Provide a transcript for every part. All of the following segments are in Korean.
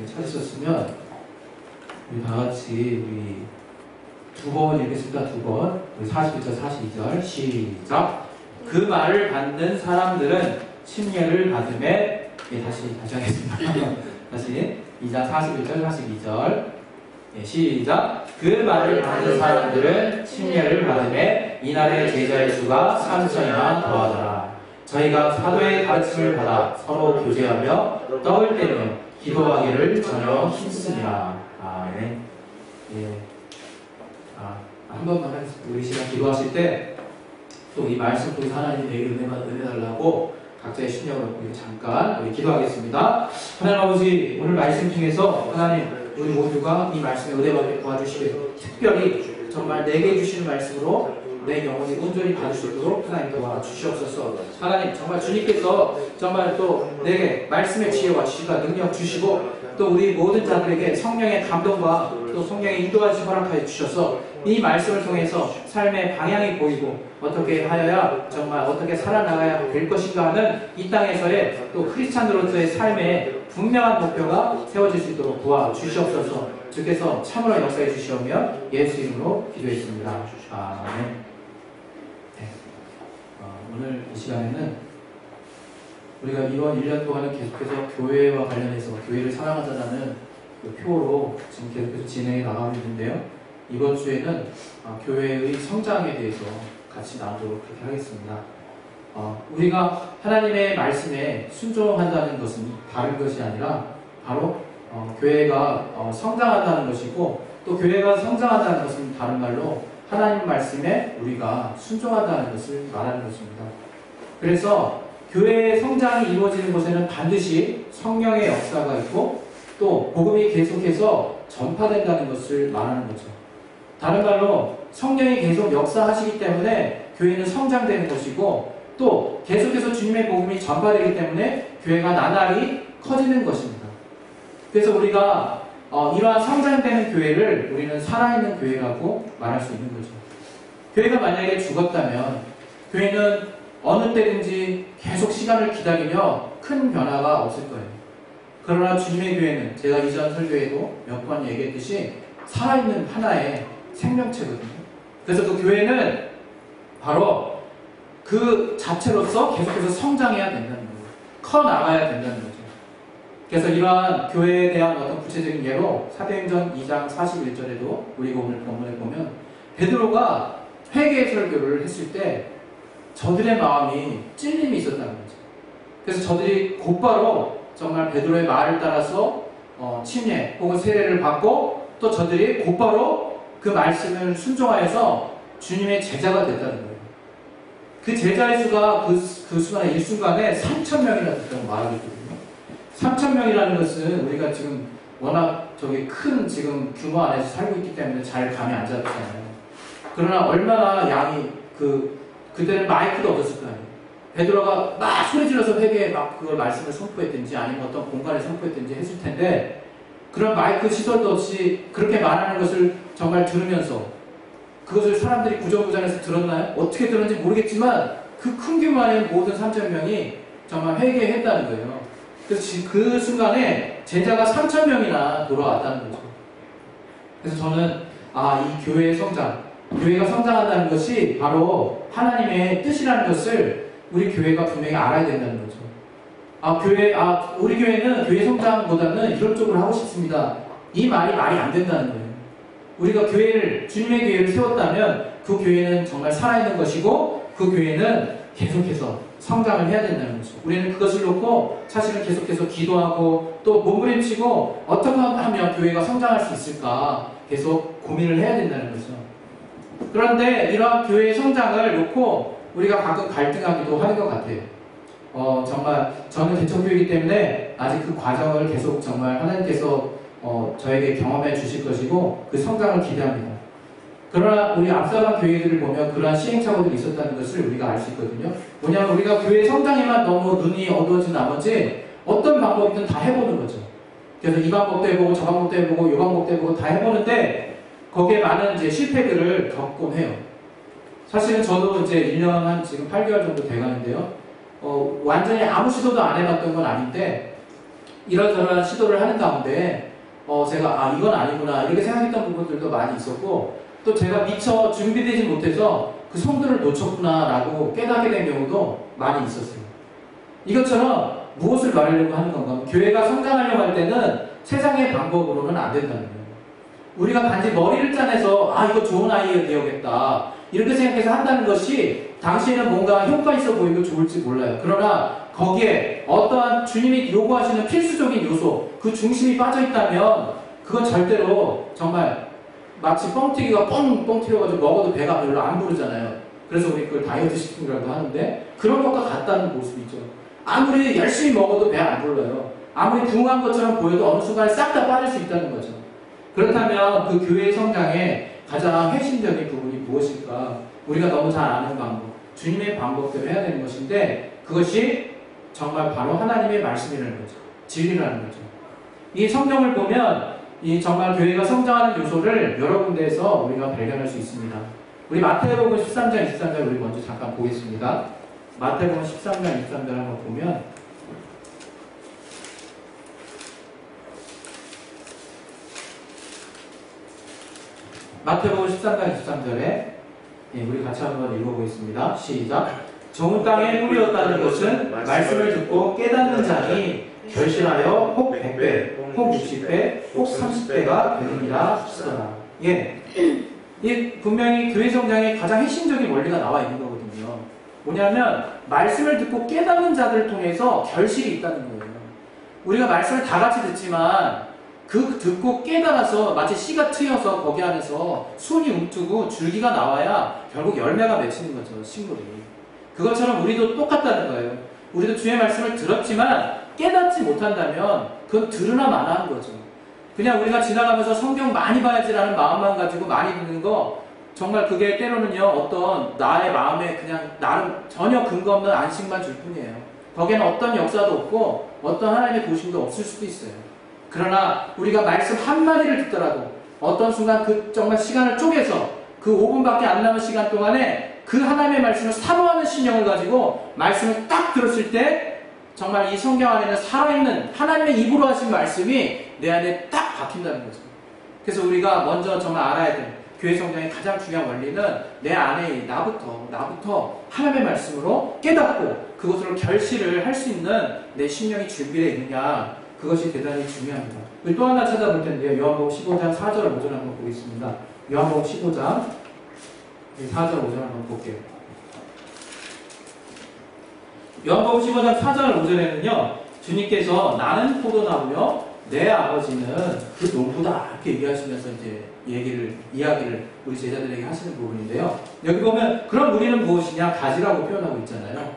찾으셨으면 우리 다 같이 우리 두 번 읽겠습니다. 두 번. 41절, 42절 시작. 그 말을 받는 사람들은 침례를 받음에 다시 하겠습니다. 다시 2장 41절, 42절 시작. 그 말을 받는 사람들은 침례를 받음에 이날의 제자의 수가 3천이나 더하더라. 저희가 사도의 가르침을 받아 서로 교제하며 떡을 떼며 기도하기를 전혀 힘쓰니라. 아멘. 한 번만 하겠습니다. 우리 시간 기도하실 때 또 이 말씀 통해서 하나님 내게 은혜 달라고 각자의 신령으로 우리 잠깐 우리 기도하겠습니다. 하나님 아버지, 오늘 말씀 중에서 하나님 우리 모두가 이 말씀에 은혜 받게 도와주시게, 특별히 정말 내게 주시는 말씀으로 내 영혼이 온전히 받을 수 있도록 하나님 도와주시옵소서. 하나님 정말 주님께서 정말 또 내게 말씀의 지혜와 지식과 능력 주시고 또 우리 모든 자들에게 성령의 감동과 또 성령의 인도하심 허락하여 주셔서 이 말씀을 통해서 삶의 방향이 보이고 어떻게 하여야 정말 어떻게 살아나가야 될 것인가 하는 이 땅에서의 또 크리스찬으로서의 삶의 분명한 목표가 세워질 수 있도록 도와주시옵소서. 주께서 참으로 역사해 주시오며 예수 이름으로 기도했습니다. 아멘. 오늘 이 시간에는 우리가 이번 1년 동안은 계속해서 교회와 관련해서 교회를 사랑하자라는 그 표로 지금 계속해서 진행해 나가고 있는데요. 이번 주에는 교회의 성장에 대해서 같이 나누도록 그렇게 하겠습니다. 우리가 하나님의 말씀에 순종한다는 것은 다른 것이 아니라 바로 교회가 성장한다는 것이고, 또 교회가 성장한다는 것은 다른 말로 하나님 말씀에 우리가 순종한다는 것을 말하는 것입니다. 그래서 교회의 성장이 이루어지는 곳에는 반드시 성령의 역사가 있고 또 복음이 계속해서 전파된다는 것을 말하는 거죠. 다른 말로 성령이 계속 역사하시기 때문에 교회는 성장되는 것이고, 또 계속해서 주님의 복음이 전파되기 때문에 교회가 나날이 커지는 것입니다. 그래서 우리가 이러한 성장되는 교회를 우리는 살아있는 교회라고 말할 수 있는 거죠. 교회가 만약에 죽었다면 교회는 어느 때든지 계속 시간을 기다리며 큰 변화가 없을 거예요. 그러나 주님의 교회는 제가 이전 설교에도 몇 번 얘기했듯이 살아있는 하나의 생명체거든요. 그래서 그 교회는 바로 그 자체로서 계속해서 성장해야 된다는 거예요. 커나가야 된다는 거죠. 그래서 이러한 교회에 대한 어떤 구체적인 예로 사도행전 2장 41절에도 우리가 오늘 본문에 보면 베드로가 회개 설교를 했을 때 저들의 마음이 찔림이 있었다는 거죠. 그래서 저들이 곧바로 정말 베드로의 말을 따라서 침례 혹은 세례를 받고 또 저들이 곧바로 그 말씀을 순종하여서 주님의 제자가 됐다는 거예요. 그 제자의 수가 그 순간에 일순간에 3,000명이나 됐다고 말하고 있거든요. 3,000명이라는 것은 우리가 지금 워낙 큰 지금 규모 안에서 살고 있기 때문에 잘 감이 안 잡히잖아요. 그러나 얼마나 양이 그때는 마이크도 없었을 거 아니에요. 베드로가 막 소리 질러서 회개에 막 그걸 말씀을 선포했든지 아니면 어떤 공간에 선포했든지 했을 텐데, 그런 마이크 시설도 없이 그렇게 말하는 것을 정말 들으면서 그것을 사람들이 구전구전에서 들었나요? 어떻게 들었는지 모르겠지만 그 큰 규모의 모든 3,000명이 정말 회개했다는 거예요. 그래서 그 순간에 제자가 3,000명이나 돌아왔다는 거죠. 그래서 저는 이 교회의 성장, 교회가 성장한다는 것이 바로 하나님의 뜻이라는 것을 우리 교회가 분명히 알아야 된다는 거죠. 우리 교회는 교회 성장보다는 이런 쪽으로 하고 싶습니다. 이 말이 안 된다는 거예요. 우리가 주님의 교회를 세웠다면 그 교회는 정말 살아있는 것이고 그 교회는 계속해서 성장을 해야 된다는 거죠. 우리는 그것을 놓고 사실은 계속해서 기도하고 또 몸부림치고 어떻게 하면 교회가 성장할 수 있을까 계속 고민을 해야 된다는 거죠. 그런데 이러한 교회의 성장을 놓고 우리가 가끔 갈등하기도 하는 것 같아요. 정말 저는 개척교회이기 때문에 아직 그 과정을 계속 정말 하나님께서 저에게 경험해 주실 것이고 그 성장을 기대합니다. 그러나 우리 앞서간 교회들을 보면 그러한 시행착오들이 있었다는 것을 우리가 알 수 있거든요. 뭐냐면 우리가 교회 성장에만 너무 눈이 어두워진 나머지 어떤 방법이든 다 해보는 거죠. 그래서 이 방법도 해보고 저 방법도 해보고 이 방법도 해보고 다 해보는데 거기에 많은 이제 실패들을 겪곤 해요. 사실은 저도 이제 1년 한 지금 8개월 정도 돼가는데요. 완전히 아무 시도도 안 해봤던 건 아닌데 이런저런 시도를 하는 가운데 제가 이건 아니구나 이렇게 생각했던 부분들도 많이 있었고, 또 제가 미처 준비되지 못해서 그 성도를 놓쳤구나 라고 깨닫게 된 경우도 많이 있었어요. 이것처럼 무엇을 말하려고 하는 건가? 교회가 성장하려고 할 때는 세상의 방법으로는 안 된다는 거예요. 우리가 단지 머리를 짜내서 이거 좋은 아이디어겠다 이렇게 생각해서 한다는 것이 당시에는 뭔가 효과 있어 보이고 좋을지 몰라요. 그러나 거기에 어떠한 주님이 요구하시는 필수적인 요소, 그 중심이 빠져있다면 그건 절대로 정말 마치 뻥튀기가 뻥뻥 튀어가지고 먹어도 배가 별로 안 부르잖아요. 그래서 우리 그걸 다이어트 식품이라고 하는데 그런 것과 같다는 모습이죠. 아무리 열심히 먹어도 배 안 불러요. 아무리 붕한 것처럼 보여도 어느 순간에 싹 다 빠질 수 있다는 거죠. 그렇다면 그 교회의 성장에 가장 핵심적인 부분이 무엇일까? 우리가 너무 잘 아는 방법, 주님의 방법대로 해야 되는 것인데 그것이 정말 바로 하나님의 말씀이라는 거죠. 진리라는 거죠. 이 성경을 보면 이 정말 교회가 성장하는 요소를 여러 군데에서 우리가 발견할 수 있습니다. 우리 마태복음 13장 23절 우리 먼저 잠깐 보겠습니다. 마태복음 13장 23절 한번 보면 마태복음 13장 23절에 우리 같이 한번 읽어보겠습니다. 시작. 좋은 땅에 뿌리었다는 것은 말씀을 듣고 깨닫는 자니 결실하여 혹 100배, 혹 60배, 혹 30배가 되느니라 하시더라. 이 분명히 교회 성장의 가장 핵심적인 원리가 나와 있는 거거든요. 뭐냐면 말씀을 듣고 깨닫는 자들을 통해서 결실이 있다는 거예요. 우리가 말씀을 다 같이 듣지만 그 듣고 깨달아서 마치 씨가 트여서 거기 안에서 순이 움트고 줄기가 나와야 결국 열매가 맺히는 거죠. 식물이. 그것처럼 우리도 똑같다는 거예요. 우리도 주의 말씀을 들었지만 깨닫지 못한다면 그건 들으나 마나 한 거죠. 그냥 우리가 지나가면서 성경 많이 봐야지라는 마음만 가지고 많이 듣는 거, 정말 그게 때로는요 어떤 나의 마음에 그냥 나름 전혀 근거 없는 안식만 줄 뿐이에요. 거기에는 어떤 역사도 없고 어떤 하나님의 보심도 없을 수도 있어요. 그러나 우리가 말씀 한마디를 듣더라도 어떤 순간 그 정말 시간을 쪼개서 그 5분밖에 안 남은 시간 동안에 그 하나님의 말씀을 사모하는 심령을 가지고 말씀을 딱 들었을 때 정말 이 성경 안에는 살아있는 하나님의 입으로 하신 말씀이 내 안에 딱 박힌다는 거죠. 그래서 우리가 먼저 정말 알아야 될 교회 성장의 가장 중요한 원리는 내 안에 나부터 하나님의 말씀으로 깨닫고 그것으로 결실을 할 수 있는 내 심령이 준비되어 있느냐, 그것이 대단히 중요합니다. 우리 또 하나 찾아볼 텐데요. 요한복음 15장 4절 5절 한번 보겠습니다. 요한복음 15장 4절 5절 한번 볼게요. 요한복음 15장 4절 5절에는요 주님께서 나는 포도나무며 내 아버지는 그 농부다 이렇게 얘기하시면서 이제 이야기를 우리 제자들에게 하시는 부분인데요. 여기 보면 그럼 우리는 무엇이냐? 가지라고 표현하고 있잖아요.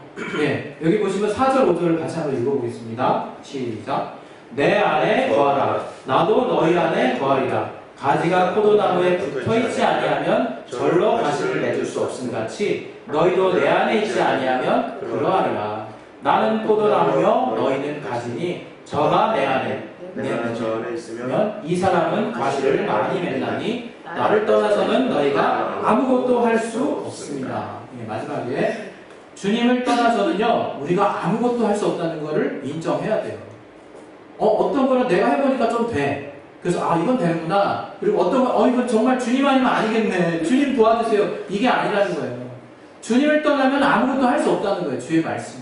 여기 보시면 4절 5절을 같이 한번 읽어보겠습니다. 시작. 내 안에 거하라. 나도 너희 안에 거하리라. 가지가 포도나무에 붙어있지 아니하면 절로 가지를 맺을 수 없음같이 너희도 내 안에 있지 아니하면 그러하리라. 나는 포도나무며 너희는 가지니 저가 내 안에 내가 저 안에 있으면 이 사람은 과실을 많이 맺나니 나를 떠나서는 너희가 아무것도 할 수 없습니다. 마지막에 주님을 떠나서는요 우리가 아무것도 할 수 없다는 것을 인정해야 돼요. 어떤 거는 내가 해보니까 좀 돼. 그래서 이건 되는구나. 그리고 어떤 건 이건 정말 주님 아니면 아니겠네. 주님 도와주세요. 이게 아니라는 거예요. 주님을 떠나면 아무것도 할 수 없다는 거예요. 주의 말씀.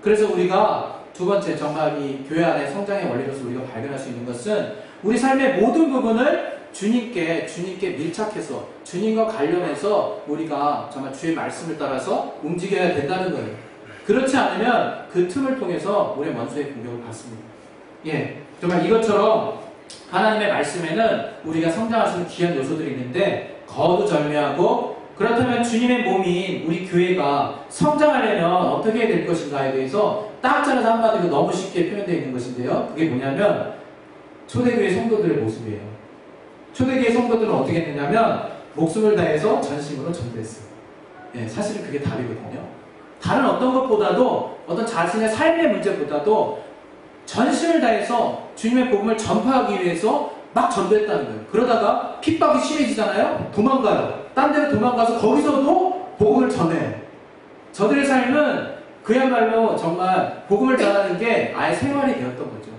그래서 우리가 두 번째 정말 이 교회 안에 성장의 원리로서 우리가 발견할 수 있는 것은 우리 삶의 모든 부분을 주님께 밀착해서 주님과 관련해서 우리가 정말 주의 말씀을 따라서 움직여야 된다는 거예요. 그렇지 않으면 그 틈을 통해서 우리의 원수의 공격을 받습니다. 정말 이것처럼 하나님의 말씀에는 우리가 성장할 수 있는 귀한 요소들이 있는데 거두절미하고, 그렇다면 주님의 몸인 우리 교회가 성장하려면 어떻게 해야 될 것인가에 대해서 딱 잘라서 한마디로 너무 쉽게 표현되어 있는 것인데요. 그게 뭐냐면 초대교회 성도들의 모습이에요. 초대교회 성도들은 어떻게 했느냐면 목숨을 다해서 전심으로 전도했어요. 사실은 그게 답이거든요. 다른 어떤 것보다도 어떤 자신의 삶의 문제보다도 전심을 다해서 주님의 복음을 전파하기 위해서 막 전도했다는 거예요. 그러다가 핍박이 심해지잖아요. 도망가요. 딴 데로 도망가서 거기서도 복음을 전해요. 저들의 삶은 그야말로 정말 복음을 전하는 게 아예 생활이 되었던 거죠.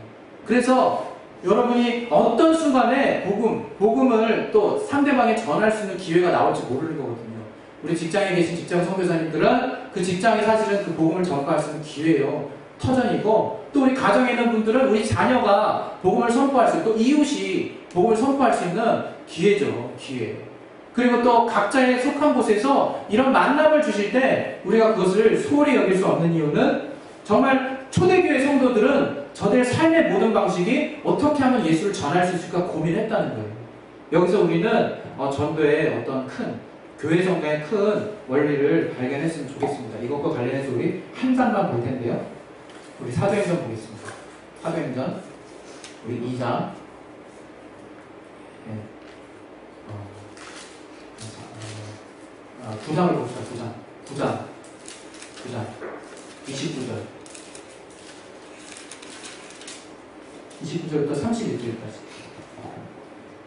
그래서 여러분이 어떤 순간에 복음을 또 상대방에 전할 수 있는 기회가 나올지 모르는 거거든요. 우리 직장에 계신 직장 선교사님들은 그 직장이 사실은 그 복음을 전파할 수 있는 기회예요. 터전이고, 또 우리 가정에 있는 분들은 우리 자녀가 복음을 선포할 수 있고, 또 이웃이 복음을 선포할 수 있는 기회죠. 기회. 그리고 또 각자의 속한 곳에서 이런 만남을 주실 때 우리가 그것을 소홀히 여길 수 없는 이유는 정말 초대교회 성도들은 저들의 삶의 모든 방식이 어떻게 하면 예수를 전할 수 있을까 고민했다는 거예요. 여기서 우리는 전도의 어떤 큰 교회 성장의 큰 원리를 발견했으면 좋겠습니다. 이것과 관련해서 우리 한 장만 볼 텐데요. 우리 사도행전 보겠습니다. 사도행전 우리 2장 네. 9장을 봅시다. 9장 29절 29절부터 31절까지.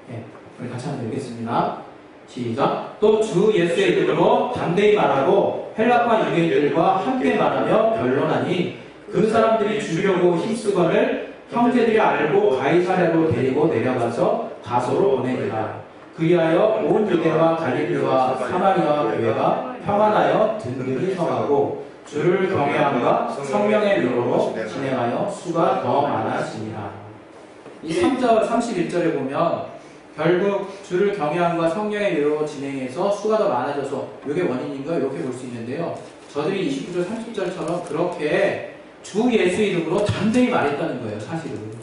네, 우리 같이 한번 읽겠습니다. 시작. 또 주 예수의 이름으로 담대히 말하고 헬라파 유대인들과 함께 말하며 변론하니 그 사람들이 죽이려고 힘쓰거늘 형제들이 알고 가이사랴로 데리고 내려가서 다소로 보내니라. 그리하여 온 유대와 갈릴리와 사마리아 교회가 평안하여 든든히 서가고 주를 경외함과 성령의 위로로 진행하여 수가 더 많아지니라. 이 3절 31절에 보면 결국 주를 경외함과 성령의 위로로 진행해서 수가 더 많아져서 이게 원인인가 이렇게 볼 수 있는데요. 저들이 29절 30절처럼 그렇게 주 예수 이름으로 담대히 말했다는 거예요. 사실은.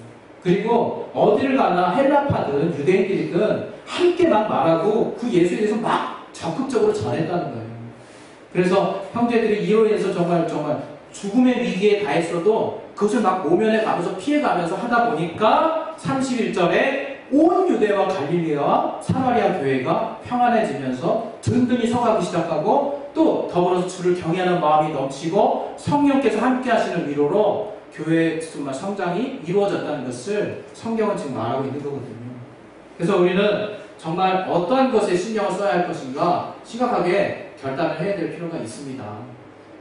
그리고 어디를 가나 헬라파든 유대인들이든 함께 막 말하고 그 예수에 대해서 막 적극적으로 전했다는 거예요. 그래서 형제들이 이로 인해서 정말 죽음의 위기에 다했어도 그것을 막 모면에 가면서 피해가면서 하다 보니까 31절에 온 유대와 갈릴리와 사마리아 교회가 평안해지면서 든든히 서가기 시작하고 또 더불어서 주를 경외하는 마음이 넘치고 성령께서 함께 하시는 위로로 교회의 정말 성장이 이루어졌다는 것을 성경은 지금 말하고 있는 거거든요. 그래서 우리는 정말 어떠한 것에 신경을 써야 할 것인가 심각하게 결단을 해야 될 필요가 있습니다.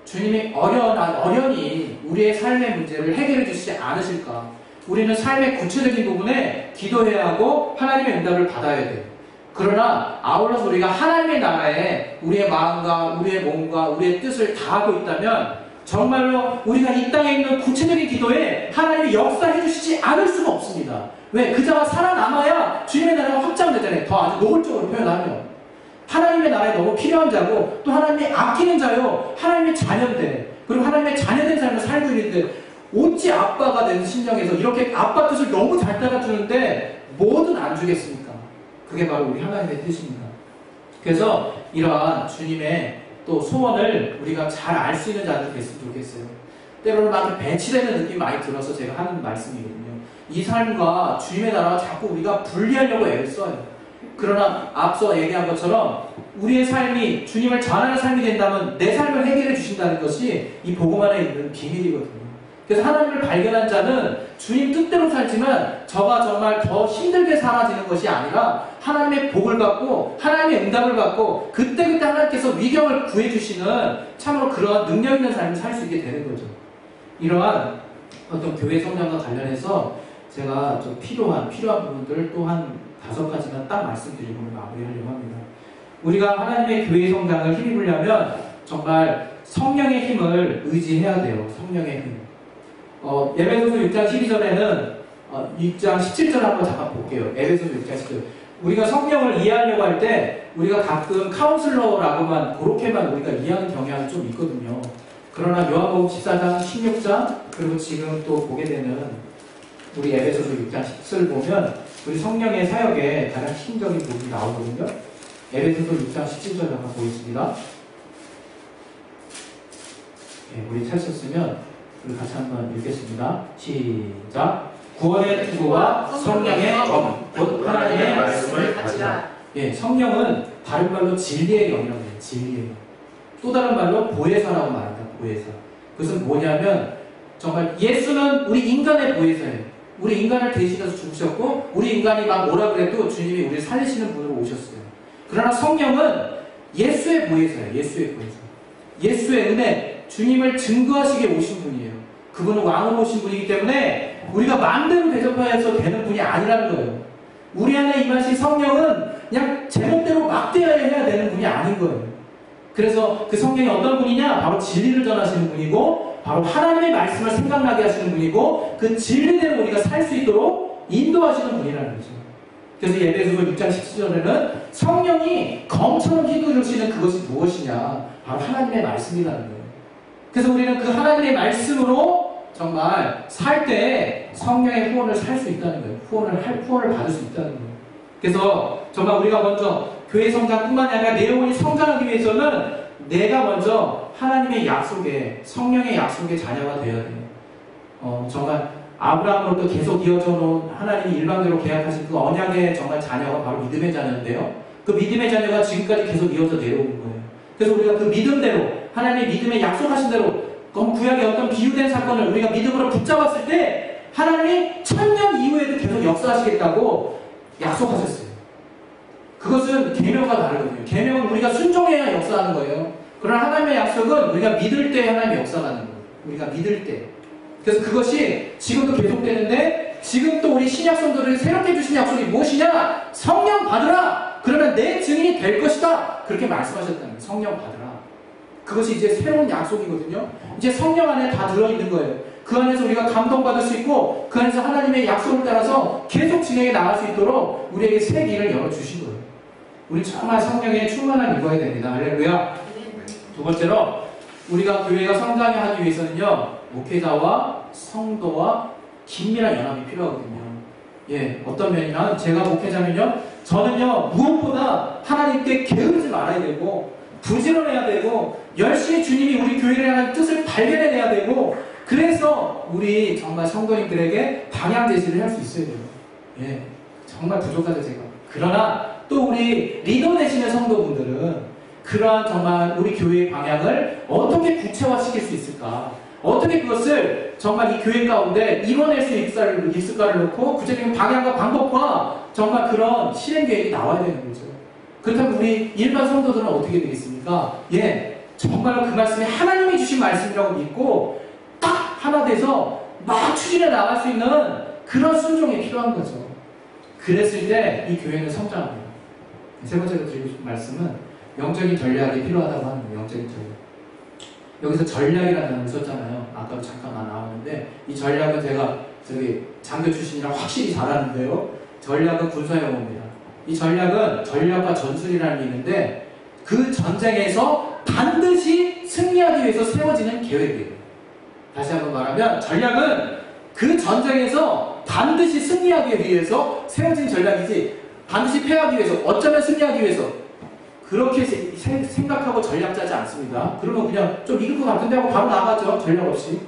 주님이 어련히 우리의 삶의 문제를 해결해 주시지 않으실까? 우리는 삶의 구체적인 부분에 기도해야 하고 하나님의 응답을 받아야 돼요. 그러나 아울러서 우리가 하나님의 나라에 우리의 마음과 우리의 몸과 우리의 뜻을 다하고 있다면 정말로 우리가 이 땅에 있는 구체적인 기도에 하나님이 역사해 주시지 않을 수가 없습니다. 왜? 그 자가 살아남아야 주님의 나라가 확장되잖아요. 더 아주 노골적으로 표현하면 하나님의 나라에 너무 필요한 자고 또 하나님이 아끼는 자요 하나님의 자녀인데 그리고 하나님의 자녀된 삶을 살고 있는데 어찌 아빠가 된 심정에서 이렇게 아빠 뜻을 너무 잘 따라주는데 뭐든 안 주겠습니까? 그게 바로 우리 하나님의 뜻입니다. 그래서 이러한 주님의 또 소원을 우리가 잘 알 수 있는 자들 됐으면 좋겠어요. 때로는 막 배치되는 느낌이 많이 들어서 제가 하는 말씀이거든요. 이 삶과 주님의 나라와 자꾸 우리가 분리하려고 애를 써요. 그러나 앞서 얘기한 것처럼 우리의 삶이 주님을 전하는 삶이 된다면 내 삶을 해결해 주신다는 것이 이 복음 안에 있는 비밀이거든요. 그래서 하나님을 발견한 자는 주님 뜻대로 살지만 저가 정말 더 힘들게 살아지는 것이 아니라 하나님의 복을 받고 하나님의 응답을 받고 그때그때 하나님께서 위경을 구해주시는 참으로 그러한 능력 있는 삶을 살 수 있게 되는 거죠. 이러한 어떤 교회 성장과 관련해서 제가 좀 필요한 부분들을 또 한 5가지만 딱 말씀드리고 마무리하려고 합니다. 우리가 하나님의 교회 성장을 힘입으려면 정말 성령의 힘을 의지해야 돼요. 성령의 힘. 에베소서 6장 12절에는 6장 17절 한번 잠깐 볼게요. 에베소서 6장 17절. 우리가 성령을 이해하려고 할 때 우리가 가끔 카운슬러라고만 그렇게만 우리가 이해하는 경향이 좀 있거든요. 그러나 요한복음 14장 16장 그리고 지금 또 보게 되는 우리 에베소서 6장 10절을 보면 우리 성령의 사역에 가장 핵심적인 부분이 나오거든요. 에베소서 6장 17절 한번 보겠습니다. 네, 우리 찾으셨으면 우리 같이 한번 읽겠습니다. 시작. 구원의 투구와 성령의 검, 곧 하나님의 말씀을 가지라. 예, 성령은 다른 말로 진리의 영이라고 해요. 진리의 영. 또 다른 말로 보혜사라고 말합니다. 보혜사. 그것은 뭐냐면 정말 예수는 우리 인간의 보혜사예요. 우리 인간을 대신해서 죽으셨고 우리 인간이 막 뭐라 그래도 주님이 우리를 살리시는 분으로 오셨어요. 그러나 성령은 예수의 보혜사예요. 예수의 보혜사. 예수의 은혜, 주님을 증거하시게 오신 분이에요. 그분은 왕으로 오신 분이기 때문에 우리가 마음대로 대접해서 되는 분이 아니라는 거예요. 우리 안에 임하신 성령은 그냥 제멋대로 막 대해야 되는 분이 아닌 거예요. 그래서 그 성령이 어떤 분이냐? 바로 진리를 전하시는 분이고, 바로 하나님의 말씀을 생각나게 하시는 분이고, 그 진리대로 우리가 살 수 있도록 인도하시는 분이라는 거죠. 그래서 에베소서 6장 17절에는 성령이 검처럼 휘두르시는 그것이 무엇이냐? 바로 하나님의 말씀이라는 거예요. 그래서 우리는 그 하나님의 말씀으로 정말 살 때 성령의 후원을 살 수 있다는 거예요. 후원을 받을 수 있다는 거예요. 그래서 정말 우리가 먼저 교회 성장뿐만이 아니라 내 영혼이 성장하기 위해서는 내가 먼저 하나님의 약속에, 성령의 약속의 자녀가 되어야 돼요. 정말 아브라함으로부터 계속 이어져 놓은 하나님이 일방적으로 계약하신 그 언약의 정말 자녀가 바로 믿음의 자녀인데요. 그 믿음의 자녀가 지금까지 계속 이어져 내려오는 거예요. 그래서 우리가 그 믿음대로, 하나님의 믿음에 약속하신 대로 구약의 어떤 비유된 사건을 우리가 믿음으로 붙잡았을 때 하나님이 1000년 이후에도 계속 역사하시겠다고 약속하셨어요. 그것은 계명과 다르거든요. 계명은 우리가 순종해야 역사하는 거예요. 그러나 하나님의 약속은 우리가 믿을 때 하나님이 역사하는 거예요. 우리가 믿을 때. 그래서 그것이 지금도 계속되는데, 지금 또 우리 신약 성도들이 새롭게 주신 약속이 무엇이냐? 성령 받으라! 그러면 내 증인이 될 것이다! 그렇게 말씀하셨다는 거예요. 성령 받으라. 그것이 이제 새로운 약속이거든요. 이제 성령 안에 다 들어있는 거예요. 그 안에서 우리가 감동받을 수 있고, 그 안에서 하나님의 약속을 따라서 계속 진행해 나갈 수 있도록 우리에게 새 길을 열어주신 거예요. 우리 정말 성령에 충만한 이거야 됩니다. 할렐루야. 두 번째로, 우리가 교회가 성장하기 위해서는요, 목회자와 성도와 긴밀한 연합이 필요하거든요. 예, 어떤 면이면, 제가 목회자면요, 저는요, 무엇보다 하나님께 게으르지 말아야 되고, 부지런해야 되고, 열심히 주님이 우리 교회를 향한 뜻을 발견해내야 되고, 그래서 우리 정말 성도님들에게 방향 제시를 할 수 있어야 돼요. 예, 정말 부족하죠, 제가. 그러나 또 우리 리더 되시는 성도분들은 그러한 정말 우리 교회의 방향을 어떻게 구체화시킬 수 있을까? 어떻게 그것을 정말 이 교회 가운데 이뤄낼 수 있을까를 놓고 구체적인 방향과 방법과 정말 그런 실행 계획이 나와야 되는 거죠. 그렇다면 우리 일반 성도들은 어떻게 되겠습니까? 예, 정말로 그 말씀이 하나님이 주신 말씀이라고 믿고 딱 하나 돼서 막 추진해 나갈 수 있는 그런 순종이 필요한 거죠. 그랬을 때 이 교회는 성장합니다. 세 번째로 드리고 싶은 말씀은 영적인 전략이 필요하다고 하는 거예요. 영적인 전략. 여기서 전략이라는 단어를 썼잖아요. 아까도 잠깐 나왔는데, 이 전략은 제가 장교 출신이라 확실히 잘 아는데요. 전략은 군사 용어입니다. 이 전략은 전략과 전술이라는 의미인데, 그 전쟁에서 반드시 승리하기 위해서 세워지는 계획이에요. 다시 한번 말하면, 전략은 그 전쟁에서 반드시 승리하기 위해서 세워진 전략이지, 반드시 패하기 위해서, 어쩌면 승리하기 위해서, 그렇게 생각하고 전략 짜지 않습니다. 그러면 그냥 좀 이길 것 같은데 하고 바로 나가죠. 전략 없이.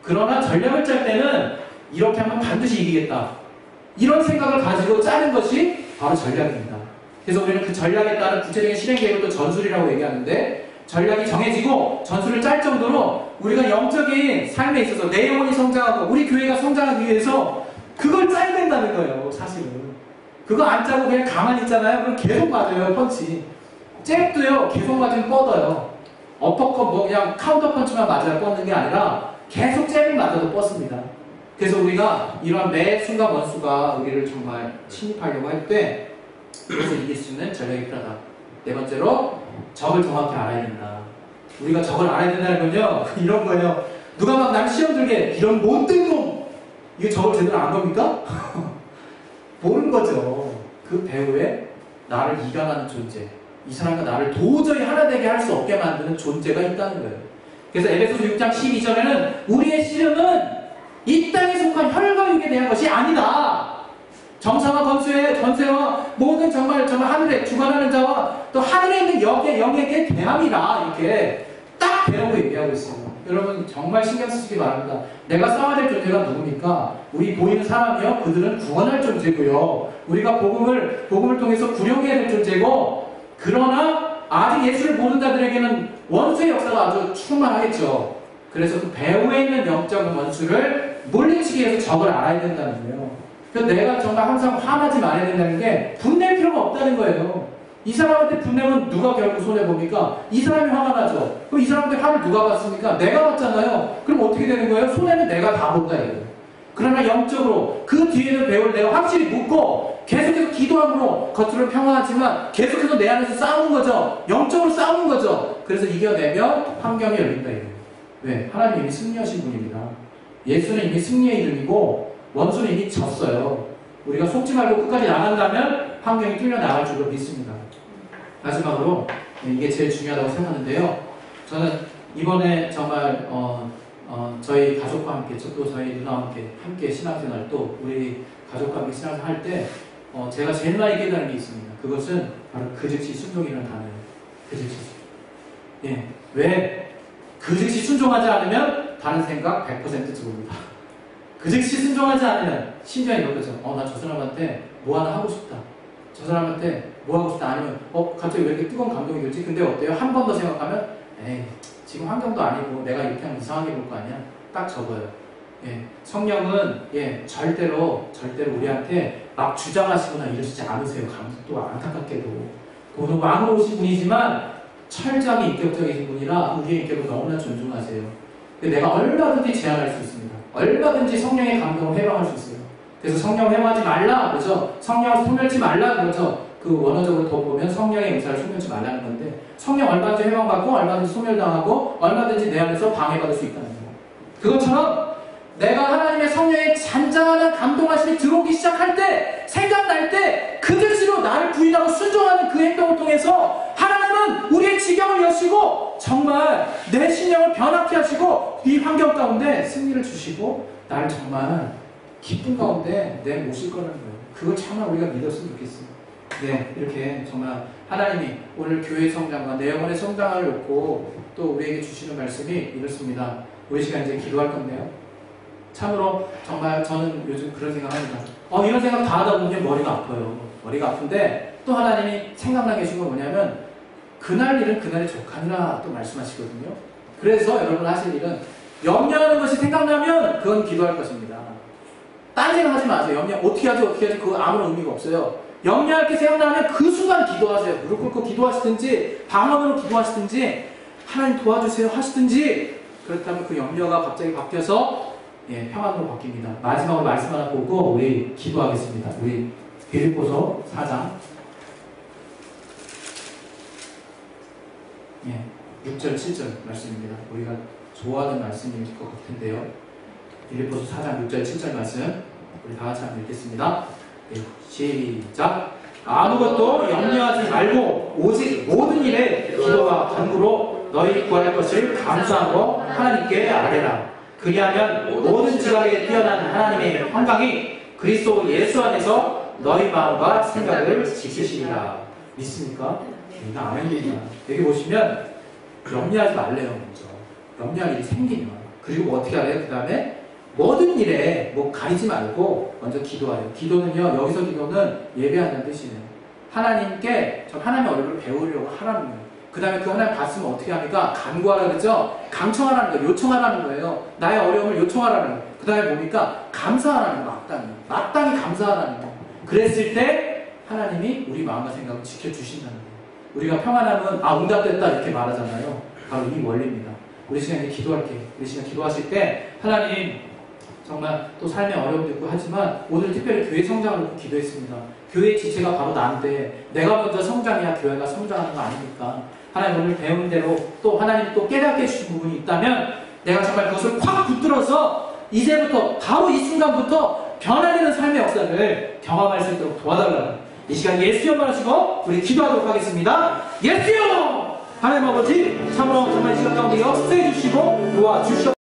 그러나 전략을 짤 때는 이렇게 하면 반드시 이기겠다, 이런 생각을 가지고 짜는 것이 바로 전략입니다. 그래서 우리는 그 전략에 따른 구체적인 실행 계획을 또 전술이라고 얘기하는데, 전략이 정해지고 전술을 짤 정도로 우리가 영적인 삶에 있어서 내 영혼이 성장하고 우리 교회가 성장하기 위해서 그걸 짜야 된다는 거예요. 사실은 그거 안 짜고 그냥 가만히 있잖아요. 그럼 계속 맞아요. 펀치 잽도요, 계속 맞으면 뻗어요. 어퍼컷 그냥 카운터 펀치만 맞아야 뻗는 게 아니라 계속 잽이 맞아도 뻗습니다. 그래서 우리가 이러한 매 순간 원수가 우리를 정말 침입하려고 할 때 그래서 이길 수 있는 전략이 필요하다. 네 번째로, 적을 정확히 알아야 된다. 우리가 적을 알아야 된다는 건요, 이런 거예요. 누가 막 날 시험 들게, 이런 못된 놈! 이게 적을 제대로 안 겁니까? 모르는 거죠. 그 배후에 나를 이간하는 존재, 이 사람과 나를 도저히 하나 되게 할 수 없게 만드는 존재가 있다는 거예요. 그래서 에베소서 6장 12절에는 우리의 씨름은 이 땅에 속한 혈과 육에 대한 것이 아니다. 정사와 권세와 모든 정말 하늘에 주관하는 자와 또 하늘에 있는 영에게 대함이라, 이렇게 딱 대놓고 얘기하고 있어요. 여러분 정말 신경 쓰시기 바랍니다. 내가 싸워야 될 존재가 누굽니까? 우리 보이는 사람이요, 그들은 구원할 존재고요, 우리가 복음을 통해서 구령해야 될 존재고, 그러나 아직 예수를 모르는 자들에게는 원수의 역사가 아주 충만하겠죠. 그래서 그 배후에 있는 영적인 원수를 물리치기 위해서 적을 알아야 된다는 거예요. 그래서 내가 정말 항상 화나지 말아야 된다는 게, 분낼 필요가 없다는 거예요. 이 사람한테 분내면 누가 결국 손해봅니까? 이 사람이 화가 나죠. 그럼 이 사람한테 화를 누가 받습니까? 내가 받잖아요. 그럼 어떻게 되는 거예요? 손해는 내가 다 본다 이거예요. 그러나 영적으로 그 뒤에는 배울 내가 확실히 묻고 계속해서 기도함으로 겉으로는 평화하지만 계속해서 내 안에서 싸우는 거죠. 영적으로 싸우는 거죠. 그래서 이겨내면 환경이 열린다 이거예요. 왜? 하나님 이미 승리하신 분입니다. 예수는 이미 승리의 이름이고 원수는 이미 졌어요. 우리가 속지 말고 끝까지 나간다면 환경이 뚫려 나갈 줄로 믿습니다. 마지막으로 이게 제일 중요하다고 생각하는데요. 저는 이번에 정말 저희 가족과 함께 또 저희 누나와 함께 신앙생활 또 우리 가족과 함께 신앙생활 할 때 제가 제일 많이 깨달은 게 있습니다. 그것은 바로 그 즉시 순종이라는 단어예요. 그 즉시. 예. 왜? 그 즉시 순종하지 않으면 다른 생각 100% 들어옵니다. 그 즉시 순종하지 않으면 심지어 이런 거죠. 나 저 사람한테 뭐 하나 하고 싶다. 저 사람한테 뭐 하고 싶다. 아니면 갑자기 왜 이렇게 뜨거운 감동이 들지? 근데 어때요? 한 번 더 생각하면 에이 지금 환경도 아니고 내가 이렇게 하면 이상하게 볼 거 아니야? 딱 적어요. 예, 성령은 절대로 우리한테 막 주장하시거나 이러시지 않으세요. 또 안타깝게도 그분은 왕으로 오신 분이지만 철저하게 인격적이신 분이라 우리의 인격을 너무나 존중하세요. 근데 내가 얼마든지 제한할 수 있습니다. 얼마든지 성령의 감동을 해방할 수 있어요. 그래서 성령 해방하지 말라 그러죠. 성령을 소멸치 말라 그러죠. 그 원어적으로 더 보면 성령의 은사를 소멸치 말라는 건데 성령 얼마든지 해방받고 얼마든지 소멸당하고 얼마든지 내 안에서 방해받을 수 있다는 거예요. 그것처럼 내가 하나님의 성령의 잔잔한 감동하심이 들어오기 시작할 때 생각날 때 그 즉시로 나를 부인하고 순종하는 그 행동을 통해서 하나님은 우리의 지경을 여시고 정말 내 신령을 변화케 하시고 이 환경 가운데 승리를 주시고 나를 정말 기쁨 가운데 내모실 거라는 거예요. 그걸 정말 우리가 믿었으면 좋겠어요. 네, 이렇게 정말 하나님이 오늘 교회 성장과 내 영혼의 성장을 놓고 또 우리에게 주시는 말씀이 이렇습니다. 우리 시간 이제 기도할 건데요. 참으로 정말 저는 요즘 그런 생각합니다. 이런 생각 다 하다 보면 머리가 아파요. 머리가 아픈데 또 하나님이 생각나게 해준 건 뭐냐면 그날 일은 그날에 족하니라 또 말씀하시거든요. 그래서 여러분 하실 일은 염려하는 것이 생각나면 그건 기도할 것입니다. 딴 생각하지 마세요. 염려 어떻게 하지 그거 아무런 의미가 없어요. 염려할 게 생각나면 그 순간 기도하세요. 무릎 꿇고 기도하시든지 방언으로 기도하시든지 하나님 도와주세요 하시든지 그렇다면 그 염려가 갑자기 바뀌어서 평안으로 바뀝니다. 마지막으로 말씀 하나 보고 우리 기도하겠습니다. 우리 빌립보서 4장 6절 7절 말씀입니다. 우리가 좋아하는 말씀일 것 같은데요. 빌립보서 4장 6절 7절 말씀 우리 다 같이 한번 읽겠습니다. 시작. 아무것도 염려하지 말고 오직 모든 일에 기도와 간구로 너희 구할 것을 감사하고 하나님께 아뢰라. 그리하면 모든 지각에 뛰어난 하나님의 평강이 그리스도 예수 안에서 너희 마음과 생각을 지키시리라. 믿습니까? 이거 아멘입니다. 여기 보시면 염려하지 말래요. 먼저 염려할 일이 생기면 그리고 어떻게 하래요? 그 다음에 모든 일에 가리지 말고 먼저 기도하래요. 기도는요, 여기서 기도는 예배한다는 뜻이에요. 하나님께 하나님의 얼굴을 배우려고 하라는 거예요. 그 다음에 그 하나님 봤으면 어떻게 합니까? 간구하라 그러죠? 강청하라는 거예요. 요청하라는 거예요. 나의 어려움을 요청하라는 거예요. 그 다음에 뭡니까? 감사하라는 거예요. 마땅히 감사하라는 거예요. 그랬을 때 하나님이 우리 마음과 생각을 지켜주신다는 거예요. 우리가 평안하면 응답됐다 이렇게 말하잖아요. 바로 이 원리입니다. 우리 시간에 기도할게요. 우리 시간 기도하실 때 하나님 정말 또 삶에 어려움도 있고 하지만 오늘 특별히 교회 성장을 놓고 기도했습니다. 교회의 지체가 바로 나인데 내가 먼저 성장해야 교회가 성장하는 거 아닙니까? 하나님 오늘 배운 대로 또 하나님 또 깨닫게 해주신 부분이 있다면 내가 정말 그것을 확 붙들어서 이제부터 바로 이 순간부터 변화되는 삶의 역사를 경험할 수 있도록 도와달라는 이 시간 예수여 말하시고 우리 기도하도록 하겠습니다. 예수여! 하나님 아버지 참으로 정말 이 시간 가운데 역사해 주시고 도와주시옵소서.